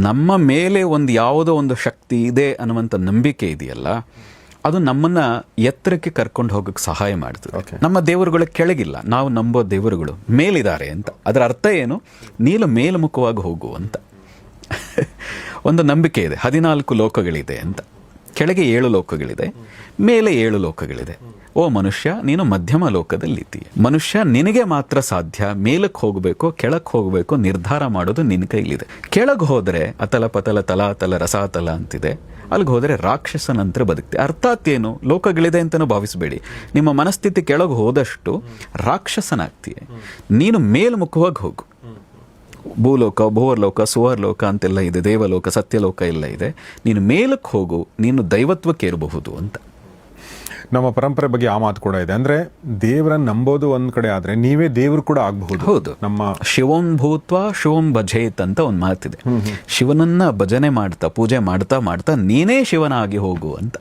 ನಮ್ಮ ಮೇಲೆ ಒಂದು ಯಾವುದೋ ಒಂದು ಶಕ್ತಿ ಇದೆ ಅನ್ನುವಂಥ ನಂಬಿಕೆ ಇದೆಯಲ್ಲ, ಅದು ನಮ್ಮನ್ನ ಎತ್ತರಕ್ಕೆ ಕರ್ಕೊಂಡು ಹೋಗಕ್ಕೆ ಸಹಾಯ ಮಾಡ್ತದೆ. ನಮ್ಮ ದೇವರುಗಳ ಕೆಳಗಿಲ್ಲ, ನಾವು ನಂಬೋ ದೇವರುಗಳು ಮೇಲಿದ್ದಾರೆ ಅಂತ. ಅದರ ಅರ್ಥ ಏನು? ನೀನು ಮೇಲ್ಮುಖವಾಗಿ ಹೋಗು ಅಂತ ಒಂದು ನಂಬಿಕೆ ಇದೆ. 14 ಲೋಕಗಳಿದೆ ಅಂತ. ಕೆಳಗೆ 7 ಲೋಕಗಳಿದೆ, ಮೇಲೆ 7 ಲೋಕಗಳಿದೆ. ಓ ಮನುಷ್ಯ, ನೀನು ಮಧ್ಯಮ ಲೋಕದಲ್ಲಿದ್ದೀಯ. ಮನುಷ್ಯ, ನಿನಗೆ ಮಾತ್ರ ಸಾಧ್ಯ ಮೇಲಕ್ಕೆ ಹೋಗಬೇಕು ಕೆಳಕ್ಕೆ ಹೋಗಬೇಕು ನಿರ್ಧಾರ ಮಾಡೋದು ನಿನ್ನ ಕೈಲಿದೆ. ಕೆಳಗೆ ಹೋದರೆ ಅತಲ ಪತಲ ತಲಾತಲ ರಸಾತಲ ಅಂತಿದೆ, ಅಲ್ಲಿಗೆ ಹೋದರೆ ರಾಕ್ಷಸನಂತರ ಬದುಕ್ತೆ. ಅರ್ಥಾತ್ ಏನು? ಲೋಕಗಳಿದೆ ಅಂತಲೂ ಭಾವಿಸಬೇಡಿ. ನಿಮ್ಮ ಮನಸ್ಥಿತಿ ಕೆಳಗೆ ಹೋದಷ್ಟು ರಾಕ್ಷಸನಾಗ್ತೀಯ. ನೀನು ಮೇಲ್ಮುಖವಾಗಿ ಹೋಗು. ಭೂಲೋಕ, ಭುವರ್ಲೋಕ, ಸುವರ್ಲೋಕ ಅಂತೆಲ್ಲ ಇದೆ, ದೇವಲೋಕ, ಸತ್ಯಲೋಕ ಎಲ್ಲ ಇದೆ. ನೀನು ಮೇಲಕ್ಕೆ ಹೋಗು, ನೀನು ದೈವತ್ವಕ್ಕೆ ಇರಬಹುದು ಅಂತ. ನಮ್ಮ ಪರಂಪರೆ ಬಗ್ಗೆ ಆ ಮಾತು ಕೂಡ ಇದೆ. ಅಂದ್ರೆ ದೇವರನ್ನ ನಂಬೋದು ಒಂದ್ ಕಡೆ ಆದ್ರೆ ನೀವೇ ದೇವರು ಕೂಡ ಆಗಬಹುದು. ಹೌದು. ನಮ್ಮ ಶಿವಂ ಭೂತ್ವ ಶಿವಂ ಭಜೇತ್ ಅಂತ ಒಂದು ಮಾತಿದೆ. ಶಿವನನ್ನ ಭಜನೆ ಮಾಡ್ತಾ ಪೂಜೆ ಮಾಡ್ತಾ ಮಾಡ್ತಾ ನೀನೇ ಶಿವನಾಗಿ ಹೋಗು ಅಂತ.